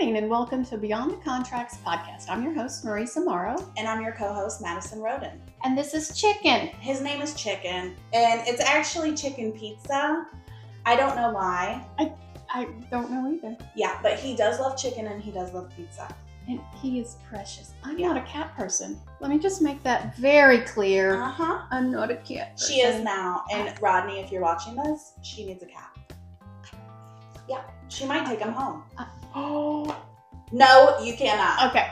morning and welcome to Beyond the Contracts podcast. I'm your host, Marisa Morrow. And I'm your co-host, Madison Roden. And this is Chicken. His name is Chicken, and it's actually chicken pizza. I don't know why. I don't know either. Yeah, but he does love chicken and he does love pizza. And he is precious. I'm not a cat person. Let me just make that very clear. Uh-huh. I'm not a cat person. She is now. And Rodney, if you're watching this, she needs a cat. Yeah, she might take him home. Oh. No, you cannot. Okay.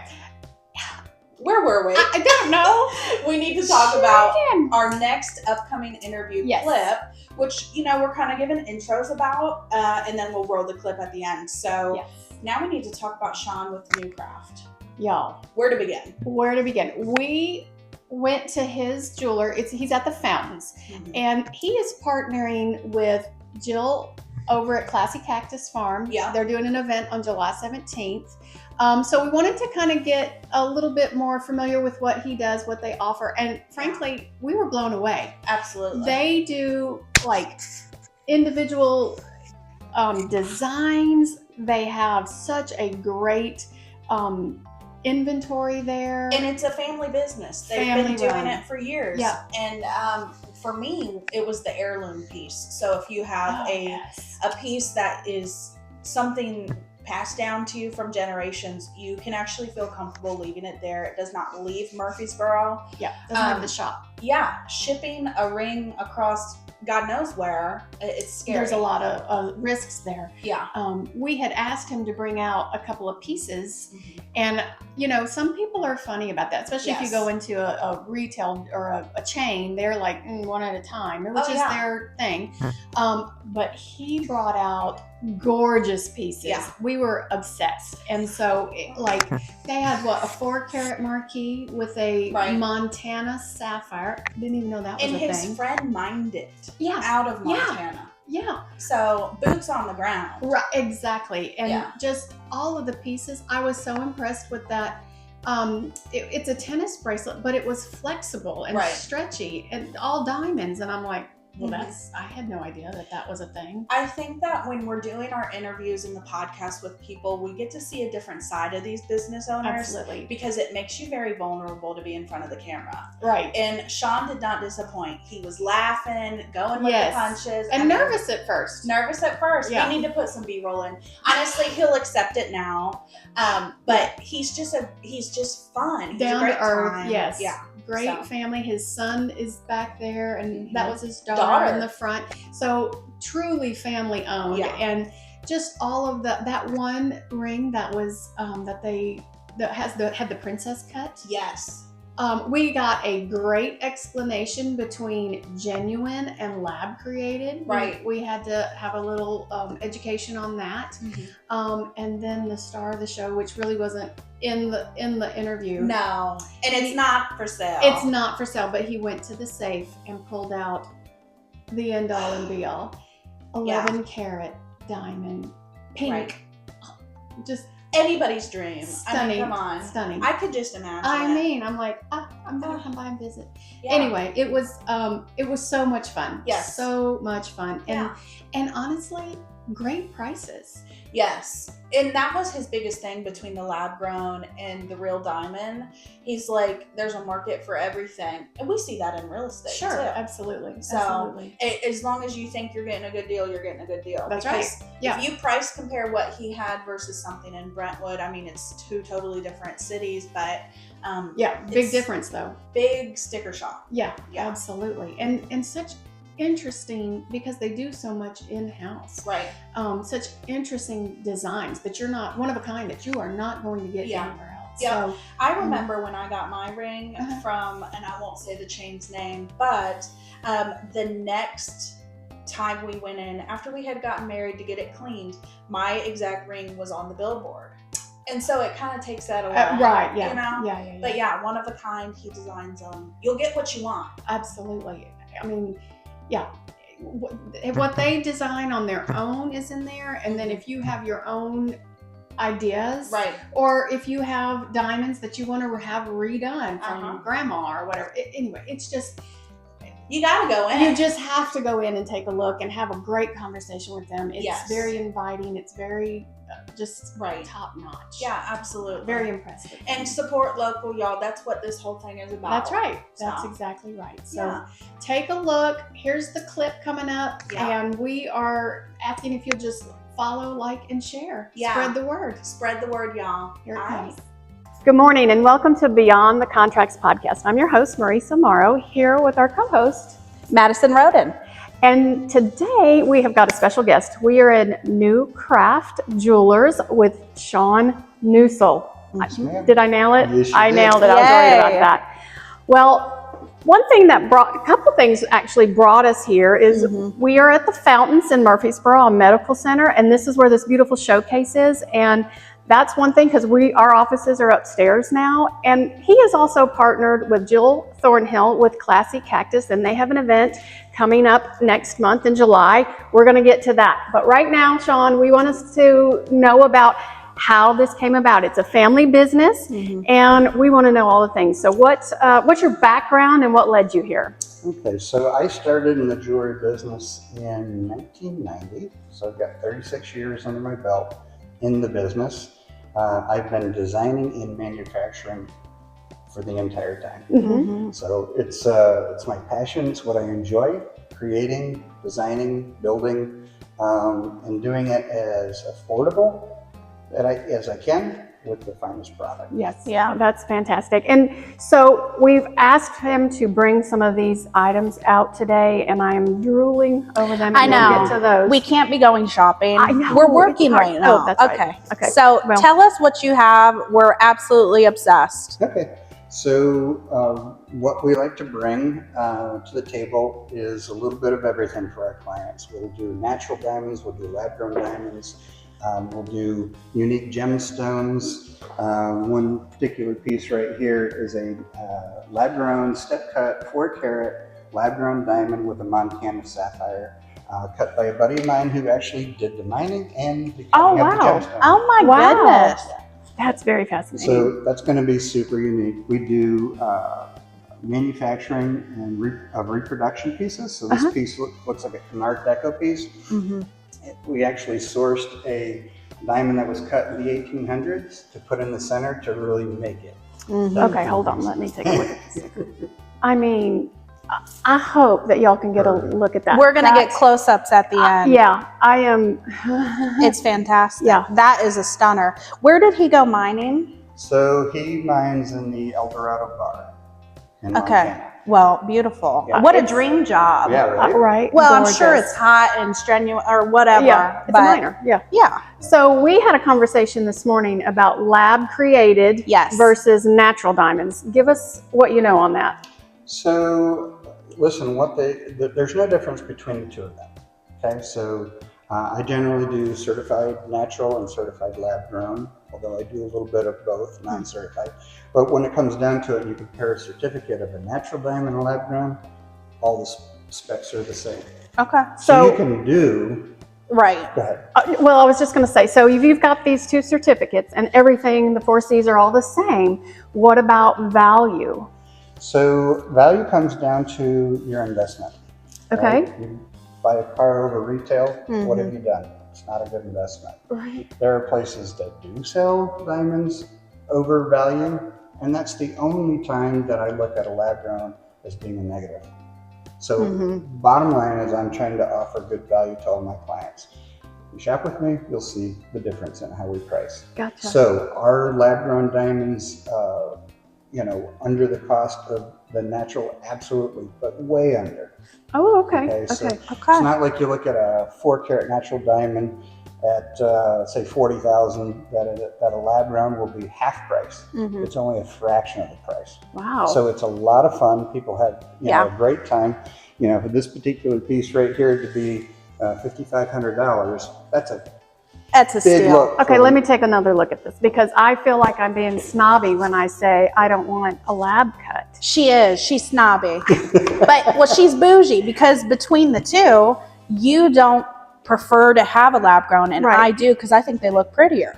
Where were we? I don't know. We need to talk about Chicken. our next upcoming interview clip, which, we're kind of giving intros about, and then we'll roll the clip at the end. So now we need to talk about Sean with Kneucraft. Y'all. Where to begin? We went to his jeweler. He's at the Fountains, and he is partnering with Jill over at Classy Cactus Farm. Yeah. They're doing an event on July 17th. So we wanted to kind of get a little bit more familiar with what he does, what they offer. And frankly, we were blown away. Absolutely. They do like individual designs. They have such a great inventory there. And it's a family business. They've been doing it for years. Yeah. And for me, it was the heirloom piece. So if you have a piece that is something passed down to you from generations, you can actually feel comfortable leaving it there. It does not leave Murfreesboro. Yeah, doesn't have the shop. Yeah, shipping a ring across God knows where, it's scary. There's a lot of risks there. Yeah. We had asked him to bring out a couple of pieces, and some people are funny about that, especially if you go into a retail or a chain. They're like one at a time, which is their thing. But he brought out gorgeous pieces. Yeah. We were obsessed, and so they had a 4-carat marquee with a Montana sapphire. Didn't even know that was a thing. And his friend mined it. Yeah. Out of Montana. Yeah. So boots on the ground. Right, exactly. And just all of the pieces, I was so impressed with that. It's a tennis bracelet, but it was flexible and stretchy and all diamonds. And I'm like, well, I had no idea that was a thing. I think that when we're doing our interviews in the podcast with people, we get to see a different side of these business owners. Absolutely. Because it makes you very vulnerable to be in front of the camera. Right. And Sean did not disappoint. He was laughing, going with the punches. And nervous at first. Yeah. We need to put some B-roll in. Honestly, he'll accept it now. But he's just fun. He's down a great to earth. time. Yes. Yeah. Great family. His son is back there, and that was his daughter in the front. So truly family owned. Yeah. And just all of that one ring that was had the princess cut. Yes. We got a great explanation between genuine and lab created. Right. We had to have a little education on that. And then the star of the show, which really wasn't in the interview. No. And it's not for sale. It's not for sale, but he went to the safe and pulled out the end all and be all. 11-carat diamond, pink. Right. Just anybody's dream. Stunning. I mean, come on. Stunning. I could just imagine. I'm like, I'm gonna come by and visit. Yeah. Anyway, it was so much fun. Yes. So much fun. Yeah. And honestly, great prices. Yes. And that was his biggest thing between the lab grown and the real diamond. He's like, there's a market for everything. And we see that in real estate Sure, too. absolutely. So absolutely. As long as you think you're getting a good deal, you're getting a good deal. That's because right. Yeah. If you price compare what he had versus something in Brentwood, I mean, it's two totally different cities, but big difference though. Big sticker shock. Yeah, absolutely. And such interesting, because they do so much in-house. Right. Such interesting designs that you're not one of a kind that you are not going to get anywhere else. Yeah. So, I remember when I got my ring from, and I won't say the chain's name, but the next time we went in, after we had gotten married to get it cleaned, my exact ring was on the billboard. And so it kind of takes that away. Right, yeah. You know? Yeah. But yeah, one of a kind, he designs them. You'll get what you want. Absolutely. I mean, what they design on their own is in there, and then if you have your own ideas, or if you have diamonds that you want to have redone from grandma or whatever, anyway, it's just You got to go in. You just have to go in and take a look and have a great conversation with them. It's very inviting. It's very just top notch. Yeah, absolutely. Very impressive. And support local, y'all. That's what this whole thing is about. That's right. That's exactly right. So take a look. Here's the clip coming up. And we are asking if you'll just follow, like, and share. Spread the word. Spread the word, y'all. Here it comes. Good morning and welcome to Beyond the Contracts podcast. I'm your host, Marisa Morrow, here with our co-host, Madison Roden. And today we have got a special guest. We are in Kneucraft Jewelers with Sean Kneucel. Did I nail it? Yes, I nailed it. Yay. I was worried about that. Well, one thing that a couple things actually brought us here is we are at the Fountains in Murfreesboro on Medical Center, and this is where this beautiful showcase is. And that's one thing, because our offices are upstairs now. And he is also partnered with Jill Thornhill with Classy Cactus, and they have an event coming up next month in July. We're going to get to that. But right now, Sean, we want us to know about how this came about. It's a family business, and we want to know all the things. So what's your background and what led you here? Okay, so I started in the jewelry business in 1990. So I've got 36 years under my belt in the business. I've been designing and manufacturing for the entire time. So it's my passion. It's what I enjoy, creating, designing, building, and doing it as affordable as I can with the finest product. Yes, that's fantastic. And so we've asked him to bring some of these items out today, and I'm drooling over them. I know. We'll get to those. We can't be going shopping. I know. We're working right now. Oh, that's right. Okay. So tell us what you have. We're absolutely obsessed. Okay. So what we like to bring to the table is a little bit of everything for our clients. We'll do natural diamonds. We'll do lab-grown diamonds. We'll do unique gemstones. One particular piece right here is a lab-grown, step-cut, 4-carat lab-grown diamond with a Montana sapphire, cut by a buddy of mine who actually did the mining and the cutting of the gemstone. Oh my goodness. That's very fascinating. So that's going to be super unique. We do manufacturing and of reproduction pieces. So this piece looks like a Canard Deco piece. We actually sourced a diamond that was cut in the 1800s to put in the center to really make it. Okay, hold on. Let me take a look at this. I mean, I hope that y'all can get a look at that. We're going to get close-ups at the end. Yeah, I am. It's fantastic. Yeah. That is a stunner. Where did he go mining? So he mines in the El Dorado Bar in Montana. Well, beautiful. Yeah. What a dream job. Yeah, right? Right. Well, Gorgeous. I'm sure it's hot and strenuous or whatever. Yeah, it's a minor. Yeah. Yeah. So we had a conversation this morning about lab created versus natural diamonds. Give us what you know on that. So listen, there's no difference between the two of them. Okay, so I generally do certified natural and certified lab grown, although I do a little bit of both, non-certified. But when it comes down to it, you compare a certificate of a natural diamond and a lab grown, all the specs are the same. Okay. So you can do. Right. Go ahead. Well, I was just going to say, so if you've got these two certificates and everything, the 4 C's are all the same, what about value? So value comes down to your investment. Okay. Right? You buy a car over retail, what have you done? It's not a good investment. Right. There are places that do sell diamonds over value, and that's the only time that I look at a lab grown as being a negative. So bottom line is I'm trying to offer good value to all my clients. If you shop with me, you'll see the difference in how we price. Gotcha. So our lab grown diamonds, under the cost of the natural, absolutely, but way under. Oh, okay. So Okay. it's not like you look at a 4-carat natural diamond at say 40,000 that a lab grown will be half price. It's only a fraction of the price. Wow. So it's a lot of fun. People have a great time. For this particular piece right here to be $5,500, that's a big steal. look. Okay, let me take another look at this, because I feel like I'm being snobby when I say I don't want a lab cut. She is. She's snobby. But she's bougie, because between the two, you don't prefer to have a lab grown, and I do, because I think they look prettier.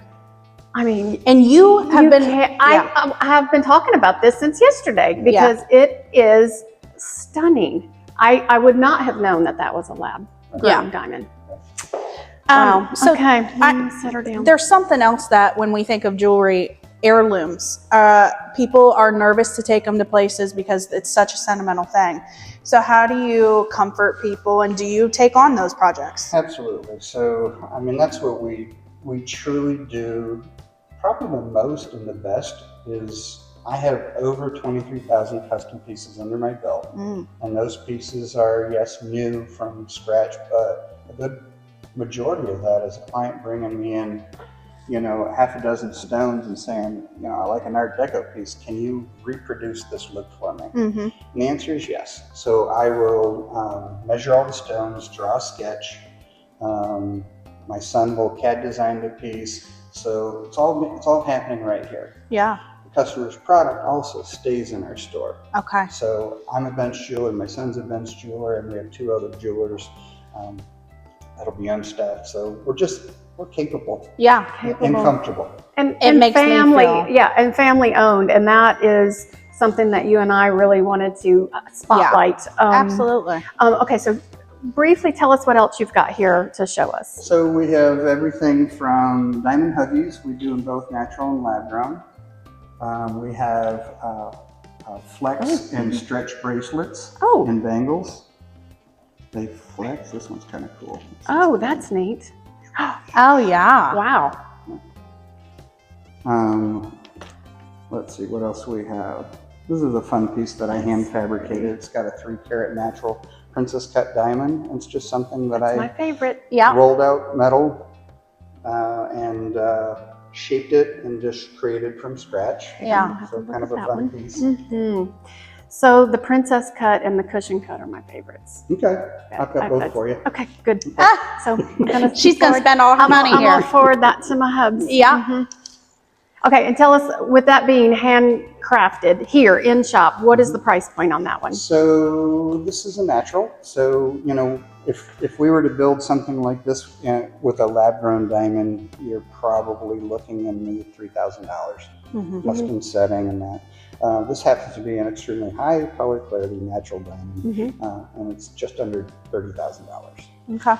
I mean, and you have been. I have been talking about this since yesterday, because it is stunning. I would not have known that was a lab grown diamond. Wow. So okay, set her down. There's something else that when we think of jewelry, heirlooms, people are nervous to take them to places because it's such a sentimental thing. So how do you comfort people, and do you take on those projects? Absolutely. So, I mean, that's what we truly do. Probably the most and the best is I have over 23,000 custom pieces under my belt. And those pieces are, yes, new from scratch, but a good majority of that is a client bringing me in, you know, half a dozen stones and saying, you know, I like an Art Deco piece. Can you reproduce this look for me? And the answer is yes. So I will measure all the stones, draw a sketch. My son will CAD design the piece. So it's all happening right here. Yeah. The customer's product also stays in our store. Okay. So I'm a bench jeweler, my son's a bench jeweler, and we have 2 other jewelers that'll be on staff. So we're capable. Yeah. And comfortable. And makes me family, feel- and family owned, and that is something that you and I really wanted to spotlight. Absolutely. Okay, so briefly tell us what else you've got here to show us. So we have everything from diamond huggies. We do them both natural and lab grown. We have flex and stretch bracelets and bangles. They flex. This one's kind of cool. Oh, that's neat. Oh yeah. Wow. Let's see what else we have. This is a fun piece that I hand fabricated. It's got a 3-carat natural princess cut diamond. It's just something that My favorite. Yeah. rolled out metal and shaped it and just created from scratch. Yeah. So kind of a fun piece. So the princess cut and the cushion cut are my favorites. Okay, I've got both for you. Okay, good. So She's gonna spend all her money I'm here. gonna forward that to my hubs. Yeah. Okay, and tell us, with that being handcrafted here in shop, what is the price point on that one? So this is a natural. So, you know, if we were to build something like this with a lab-grown diamond, you're probably looking in the $3,000 custom setting and that. This happens to be an extremely high color clarity natural diamond, and it's just under $30,000. Okay.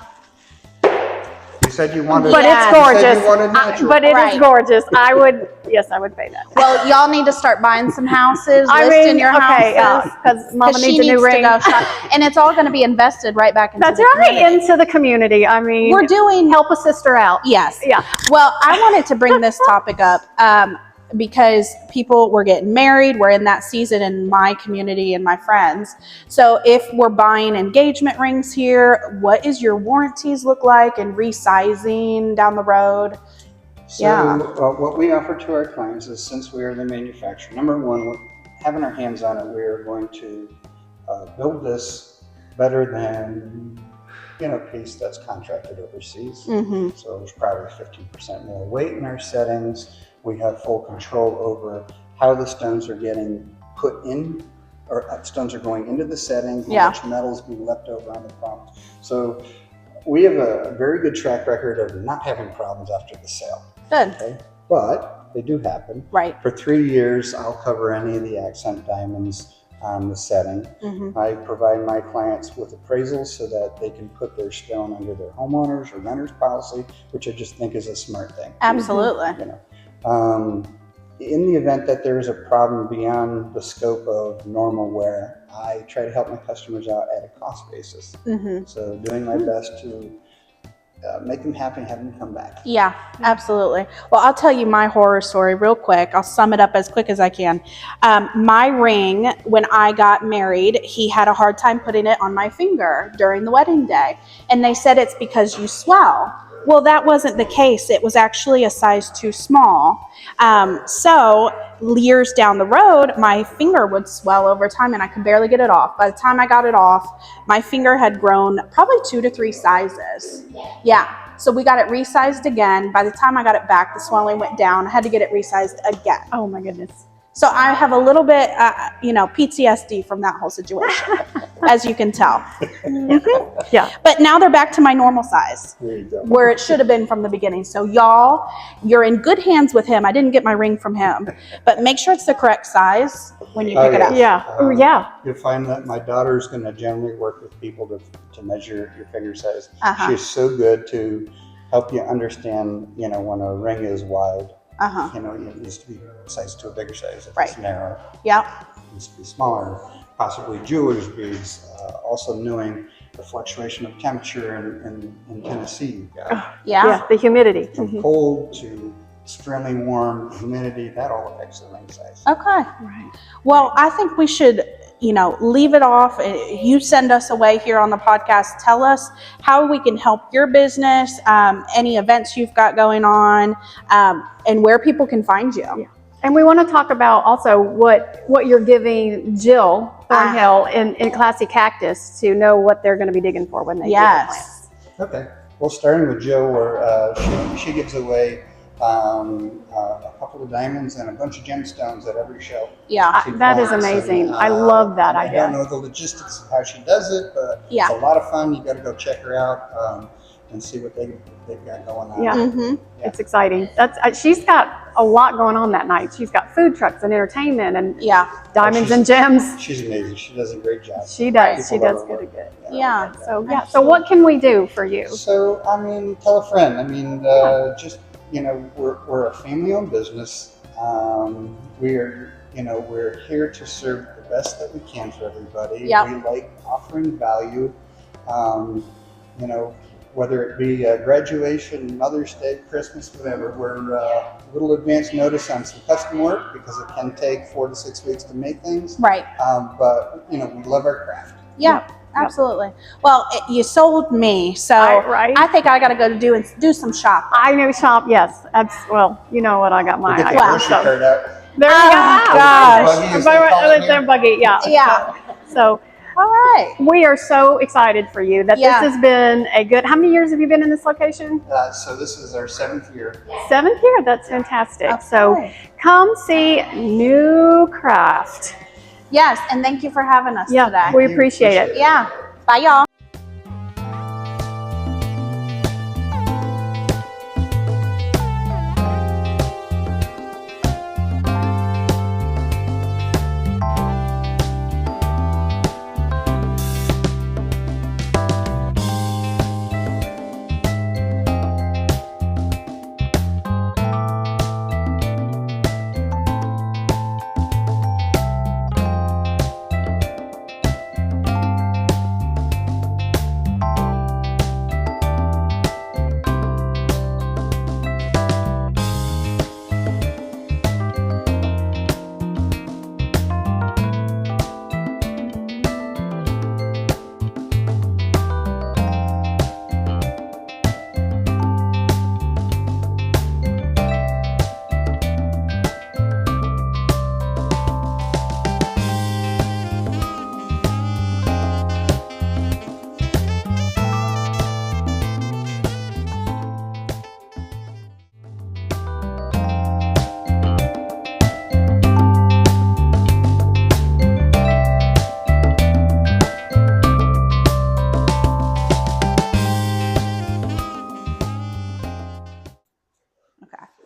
You said you wanted, But it's gorgeous. You wanted natural. But it Right. is gorgeous. I would pay that. Well, y'all need to start buying some houses, listing your houses. because Mama She needs a new ring. to go shop. And it's all going to be invested right back into That's the right, community. into the community. I mean, We're doing help a sister out. Yes. Yeah. Well, I wanted to bring this topic up because people were getting married. We're in that season in my community and my friends. So if we're buying engagement rings here, what is your warranties look like and resizing down the road? So what we offer to our clients is, since we are the manufacturer, number one, having our hands on it, we are going to build this better than a piece that's contracted overseas. So there's probably 15% more weight in our settings. We have full control over how the stones are getting put in, or stones are going into the setting, how much metals be left over on the prompt. So we have a very good track record of not having problems after the sale. Good. Okay? But they do happen. Right. For 3 years, I'll cover any of the accent diamonds on the setting. I provide my clients with appraisals so that they can put their stone under their homeowners or renters policy, which I just think is a smart thing. Absolutely. In the event that there is a problem beyond the scope of normal wear, I try to help my customers out at a cost basis. So doing my best to make them happy and have them come back. Yeah, absolutely. Well, I'll tell you my horror story real quick. I'll sum it up as quick as I can. My ring, when I got married, he had a hard time putting it on my finger during the wedding day. And they said it's because you swell. Well, that wasn't the case. It was actually a size too small. So years down the road, my finger would swell over time and I could barely get it off. By the time I got it off, my finger had grown probably 2 to 3 sizes. Yeah. So we got it resized again. By the time I got it back, the swelling went down. I had to get it resized again. Oh my goodness. So I have a little bit, PTSD from that whole situation, as you can tell. Yeah. But now they're back to my normal size, There you go. where it should have been from the beginning. So y'all, you're in good hands with him. I didn't get my ring from him, but make sure it's the correct size when you pick it up. Yeah. Oh, yeah. You'll find that my daughter's going to generally work with people to measure your finger size. Uh-huh. She's so good to help you understand, when a ring is wide. Uh-huh. It needs to be sized to a bigger size. If Right. it's narrow, Yep. it needs to be smaller. Possibly jeweler's beads. Also knowing the fluctuation of temperature in Tennessee. You've got Yeah. The humidity. from cold to extremely warm, humidity, that all affects the ring size. Okay. Right. Well, I think we should, leave it off. You send us away here on the podcast. Tell us how we can help your business, any events you've got going on, and where people can find you. Yeah. And we want to talk about also what you're giving Jill Thornhill in Classy Cactus to know what they're going to be digging for when they get the plants. Okay. Well, starting with Jill, where she gives away a couple of diamonds and a bunch of gemstones at every show. Yeah. That is amazing. I love that I idea. don't know the logistics of how she does it, but Yeah. it's a lot of fun. You got to go check her out and see what they've got going on. Yeah. Mm-hmm. It's exciting. She's got a lot going on that night. She's got food trucks and entertainment and Yeah. diamonds and gems. She's amazing. She does a great job. She does. She People does love her good. work. Yeah. So what can we do for you? So, tell a friend. We're a family-owned business. We're here to serve the best that we can for everybody. Yep. We like offering value. Whether it be graduation, Mother's Day, Christmas, whatever. We're a little advance notice on some custom work because it can take 4 to 6 weeks to make things. Right. But we love our craft. Yeah. Absolutely. Well, you sold me, so Right. I think I got to go do some shopping. I know shop. Yes. You know what I got We'll my get eye the on. grocery So cart out. there you Oh, go. gosh. Buggy, as they call it Their here. buggy. Yeah. Yeah. So All right. we are so excited for you that Yeah. this has been a good. How many years have you been in this location? So this is our 7th year. 7th year. That's fantastic. So Okay. come see Kneucraft. Yes, and thank you for having us Yeah, today. we appreciate it. Yeah. Bye, y'all.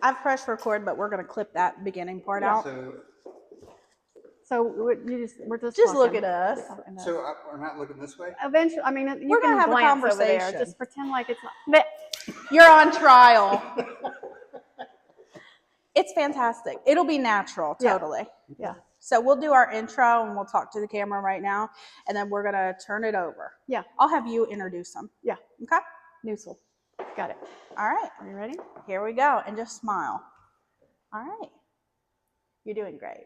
I've pressed record, but we're going to clip that beginning part out. So we're just Look talking. at us. We're not looking this way? Eventually, you We're gonna can have a glance over there. conversation. Just pretend like it's not. You're on trial. It's fantastic. It'll be natural, totally. Yeah. So we'll do our intro and we'll talk to the camera right now, and then we're going to turn it over. Yeah. I'll have you introduce them. Yeah. Okay? Noosel. Got it. All right. Are you ready? Here we go. And just smile. All right. You're doing great.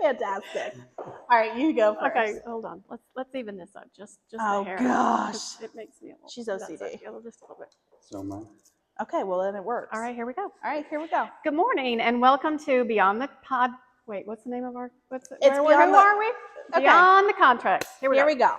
Fantastic. All right, you go first. Okay, hold on. Let's even this up. Just Oh, the hair. gosh. It makes me a little. She's that's OCD. okay, just a little bit. So mine. Okay, well then it works. All right, here we go. All right, here we go. Good morning and welcome to Beyond the Pod. Wait, what's the name of our? It's who Beyond the- are we? Okay. Beyond the Contracts. Here we go. Here we go.